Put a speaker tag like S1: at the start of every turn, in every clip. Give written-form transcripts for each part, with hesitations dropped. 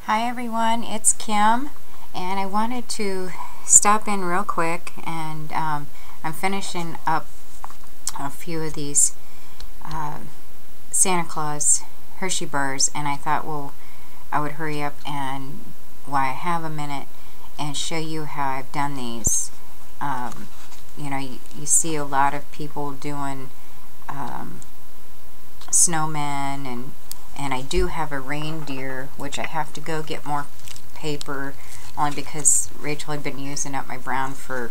S1: Hi everyone, it's Kim, and I wanted to stop in real quick, and I'm finishing up a few of these Santa Claus Hershey bars, and I thought, well, I would hurry up and while I have a minute and show you how I've done these. You know, you see a lot of people doing snowmen, and I do have a reindeer, which I have to go get more paper, only because Rachel had been using up my brown for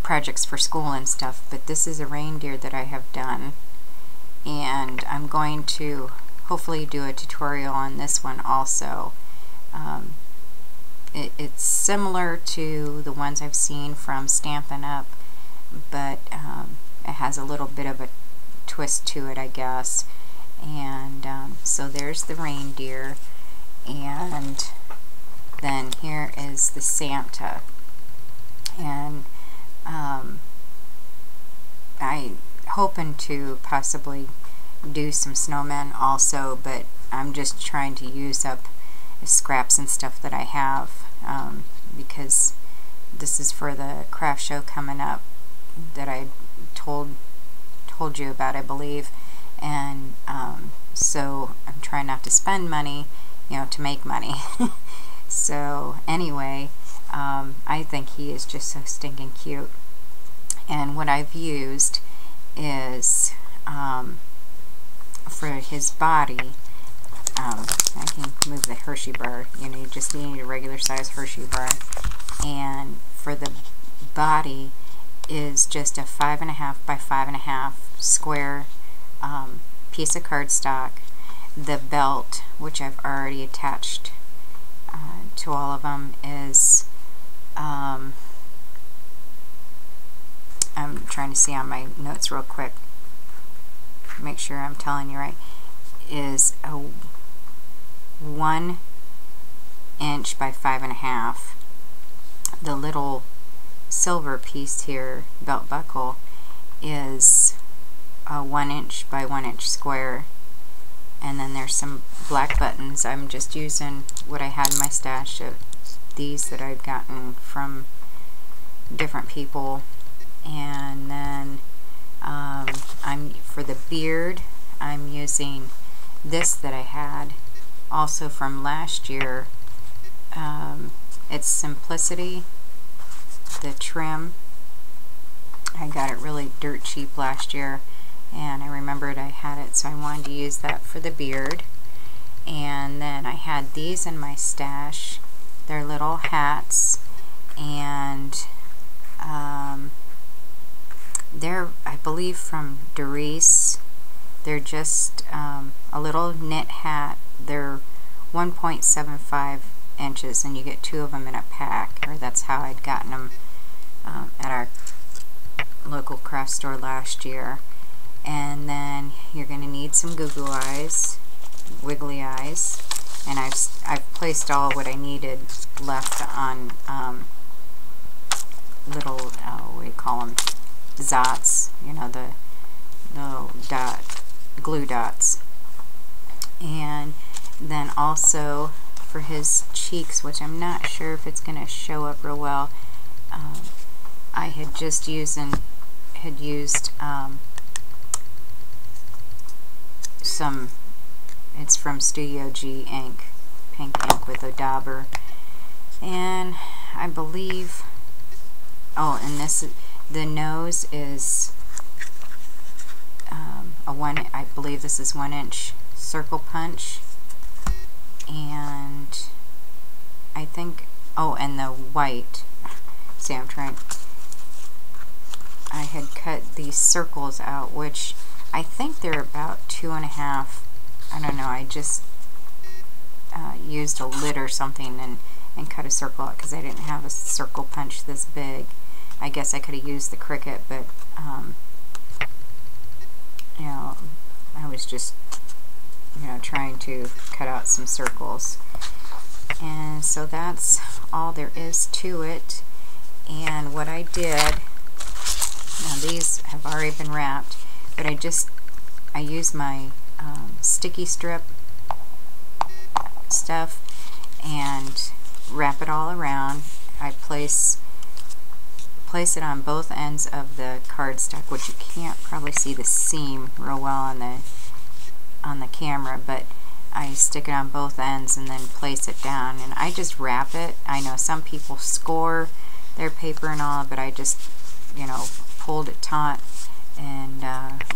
S1: projects for school and stuff. But this is a reindeer that I have done, and I'm going to hopefully do a tutorial on this one also. It's similar to the ones I've seen from Stampin' Up, but it has a little bit of a twist to it, I guess. And so there's the reindeer, and then here is the Santa, and I'm hoping to possibly do some snowmen also, but I'm just trying to use up the scraps and stuff that I have, because this is for the craft show coming up that I told you about, I believe. And so I'm trying not to spend money, you know, to make money. So anyway, I think he is just so stinking cute. And what I've used is for his body, I can move the Hershey bar. You know, you just need a regular size Hershey bar. And for the body is just a 5.5 by 5.5 square piece of cardstock. The belt, which I've already attached to all of them, is I'm trying to see on my notes real quick, make sure I'm telling you right, is a 1 inch by 5.5. The little silver piece here, belt buckle, is a 1 inch by 1 inch square. And then there's some black buttons. I'm just using what I had in my stash of these that I've gotten from different people. And then for the beard, I'm using this that I had also from last year. It's Simplicity, the trim. I got it really dirt cheap last year, and I remembered I had it, so I wanted to use that for the beard. And then I had these in my stash. They're little hats, and they're, I believe, from Doris. They're just a little knit hat. They're 1.75 inches, and you get 2 of them in a pack, or that's how I'd gotten them at our local craft store last year. And then you're going to need some goo-goo eyes, wiggly eyes, and I've placed all what I needed left on little what do you call them, dots, you know, the little glue dots. And then also for his cheeks, which I'm not sure if it's going to show up real well, I had just used some, it's from Studio G ink, pink ink with a dauber. And I believe, oh, and this, the nose is I believe this is 1 inch circle punch. And I think, oh, and the white, see, I had cut these circles out, which I think they're about 2.5. I don't know, I just used a lid or something and cut a circle out, because I didn't have a circle punch this big. I guess I could have used the Cricut, but you know, I was just, you know, trying to cut out some circles. And so that's all there is to it. And what I did, now these have already been wrapped, but I used my sticky strip stuff and wrap it all around. I place it on both ends of the cardstock, which you can't probably see the seam real well on the camera, but I stick it on both ends and then place it down, and I just wrap it. I know some people score their paper and all, but I just, you know, pulled it taut and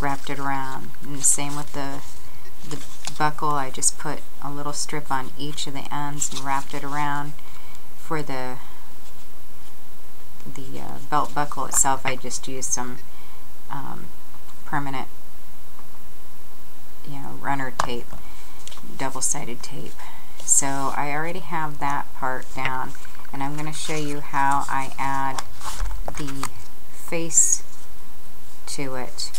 S1: wrapped it around. And the same with the buckle. I just put a little strip on each of the ends and wrapped it around. For the belt buckle itself, I just used some permanent, you know, runner tape, double-sided tape. So I already have that part down, and I'm going to show you how I add the face to it.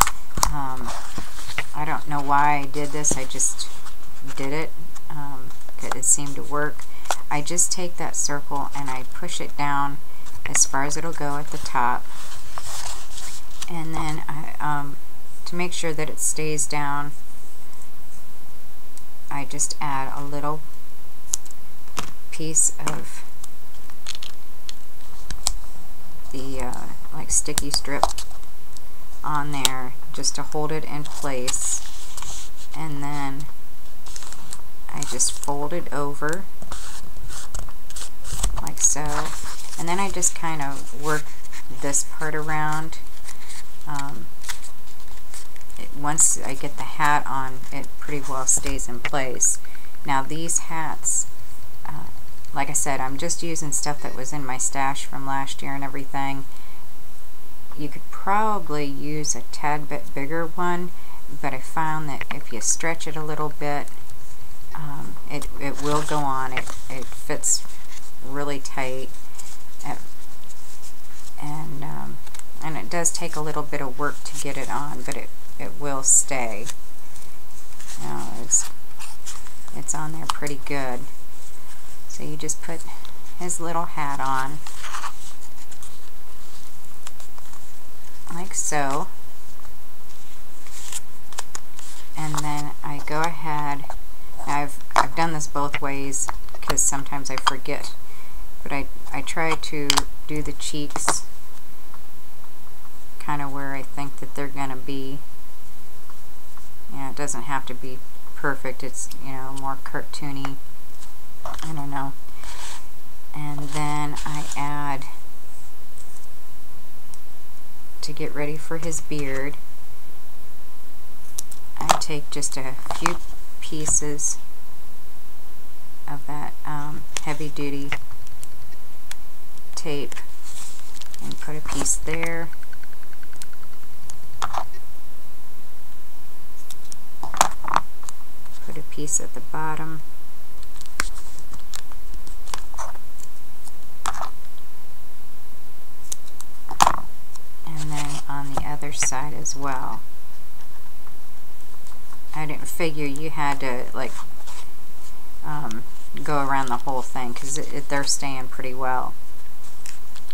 S1: I don't know why I did this, I just did it because it seemed to work. I just take that circle and I push it down as far as it'll go at the top, and then to make sure that it stays down, I just add a little piece of the like sticky strip on there just to hold it in place, and then I just fold it over like so, and then I just kind of work this part around. Once I get the hat on, it pretty well stays in place. Now these hats, like I said, I'm just using stuff that was in my stash from last year and everything. You could probably use a tad bit bigger one, but I found that if you stretch it a little bit, it will go on. It fits really tight, and it does take a little bit of work to get it on, but it will stay. Now it's on there pretty good. So you just put his little hat on like so, and then I go ahead. Now I've done this both ways because sometimes I forget, but I try to do the cheeks kind of where I think that they're gonna be. You know, it doesn't have to be perfect. It's, you know, more cartoony. I don't know. And then I add, to get ready for his beard, I take just a few pieces of that heavy duty tape and put a piece there. Put a piece at the bottom. And then on the other side as well. I didn't figure you had to like go around the whole thing, because they're staying pretty well,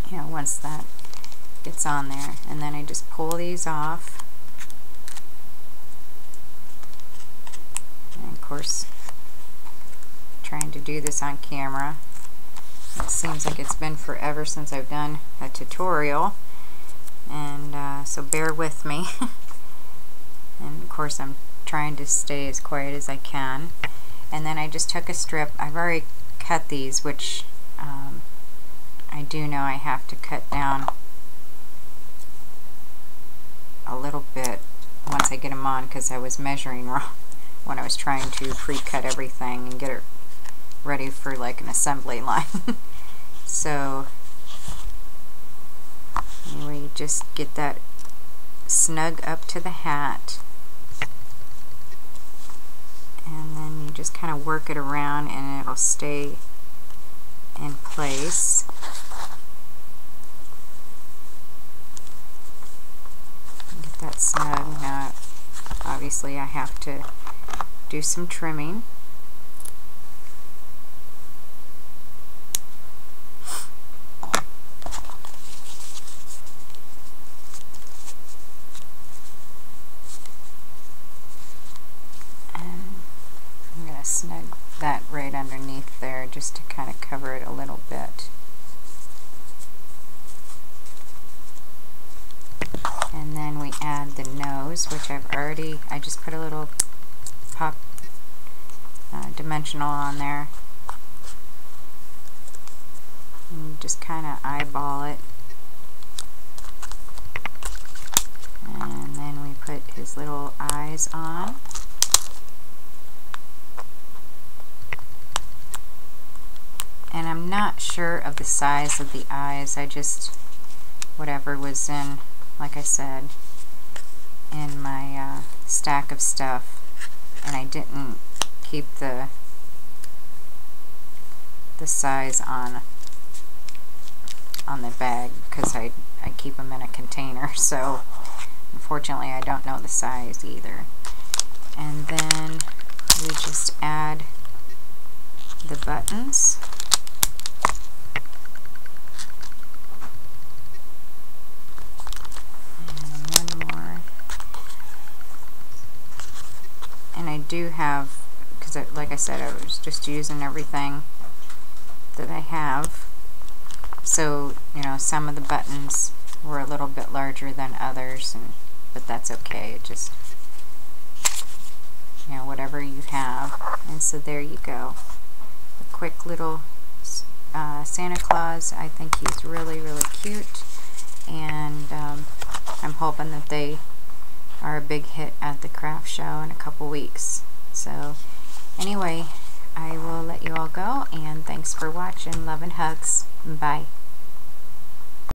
S1: you know, once that gets on there. And then I just pull these off. And of course, trying to do this on camera, it seems like it's been forever since I've done a tutorial, and so bear with me. And of course I'm trying to stay as quiet as I can. And then I just took a strip. I've already cut these, which I do know I have to cut down a little bit once I get them on, because I was measuring wrong when I was trying to pre-cut everything and get it ready for like an assembly line. So anyway, you just get that snug up to the hat, and then you just kind of work it around and it'll stay in place. Get that snug. Now obviously I have to do some trimming. I'm going of snug that right underneath there just to kind of cover it a little bit. And then we add the nose, which I just put a little pop dimensional on there. And just kind of eyeball it. And then we put his little eyes on. And I'm not sure of the size of the eyes. I just, whatever was in, like I said, in my stack of stuff. And I didn't keep the size on the bag because I keep them in a container, so unfortunately I don't know the size either. And then we just add the buttons. And one more. And I do have, because like I said, I was just using everything that I have. So, you know, some of the buttons were a little bit larger than others, but that's okay. It just, you know, whatever you have. And so there you go. A quick little Santa Claus. I think he's really, really cute. And I'm hoping that they are a big hit at the craft show in a couple weeks. So anyway, I will let you all go, and thanks for watching. Love and hugs. Bye.